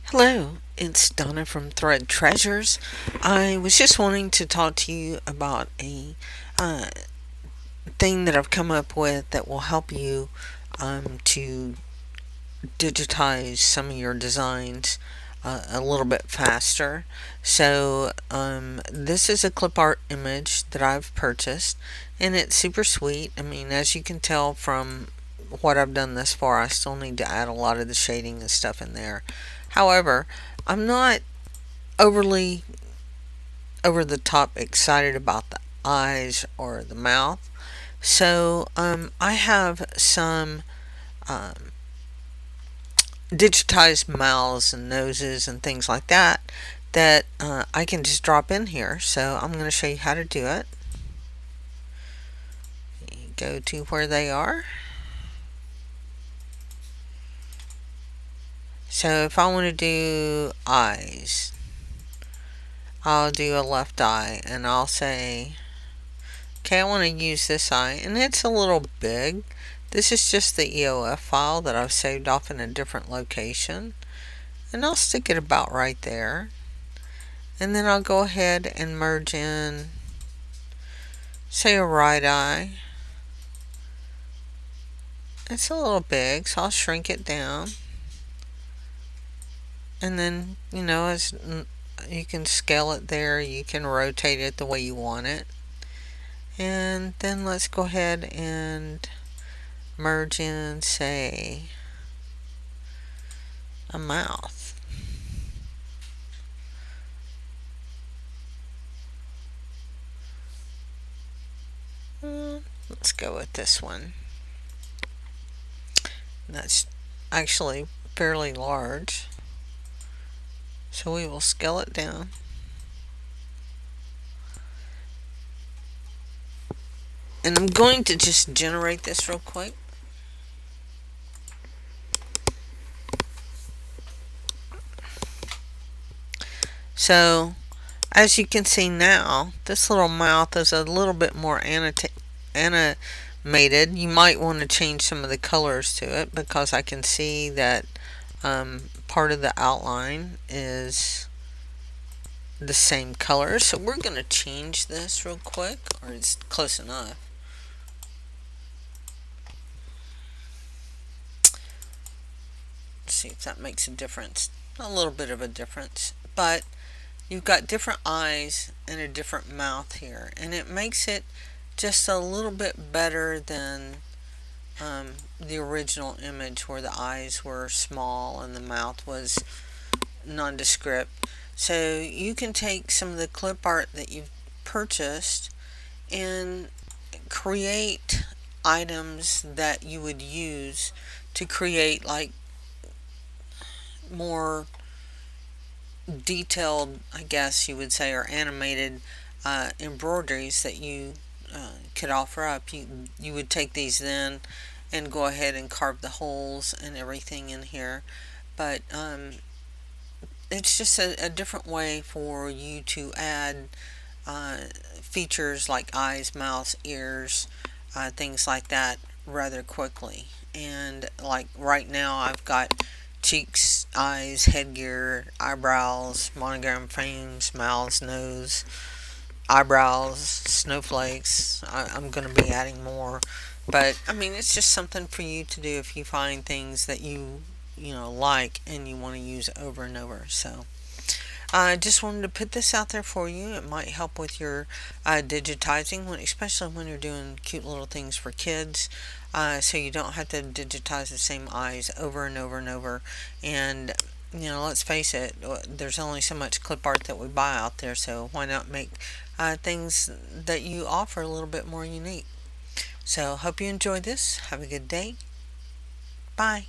Hello, it's Donna from Thread Treasures. I was just wanting to talk to you about a uh, thing that I've come up with that will help you to digitize some of your designs a little bit faster. This is a clip art image that I've purchased, and it's super sweet. I mean, as you can tell from what I've done thus far, I still need to add a lot of the shading and stuff in there. However, I'm not overly over the top excited about the eyes or the mouth. I have some um, digitized mouths and noses and things like that I can just drop in here. So I'm going to show you how to do it. You go to where they are. So if I want to do eyes, I'll do a left eye and I'll say, okay, I want to use this eye, and it's a little big. This is just the EOF file that I've saved off in a different location, and I'll stick it about right there. And then I'll go ahead and merge in, say, a right eye. It's a little big, so I'll shrink it down. And then, as you can scale it there, you can rotate it the way you want it. And then let's go ahead and merge in, say, a mouth. Let's go with this one. That's actually fairly large. So we will scale it down. And I'm going to just generate this real quick. So as you can see now, this little mouth is a little bit more animated. You might want to change some of the colors to it because I can see that part of the outline is the same color. So we're going to change this real quick, or it's close enough. See if that makes a difference. A little bit of a difference, but you've got different eyes and a different mouth here, and it makes it just a little bit better than the original image where the eyes were small and the mouth was nondescript. So you can take some of the clip art that you've purchased and create items that you would use to create like more detailed, I guess you would say, or animated embroideries that you could offer up. You would take these then and go ahead and carve the holes and everything in here, but it's just a different way for you to add features like eyes, mouths, ears, things like that rather quickly. And like right now I've got cheeks, eyes, headgear, eyebrows, monogram frames, mouths, nose, eyebrows, snowflakes. I'm going to be adding more. But I mean, it's just something for you to do if you find things that you like and you want to use over and over. So I just wanted to put this out there for you. It might help with your digitizing, especially when you're doing cute little things for kids. So you don't have to digitize the same eyes over and over and over. And let's face it, there's only so much clip art that we buy out there. So why not make things that you offer a little bit more unique? So hope you enjoyed this. Have a good day. Bye.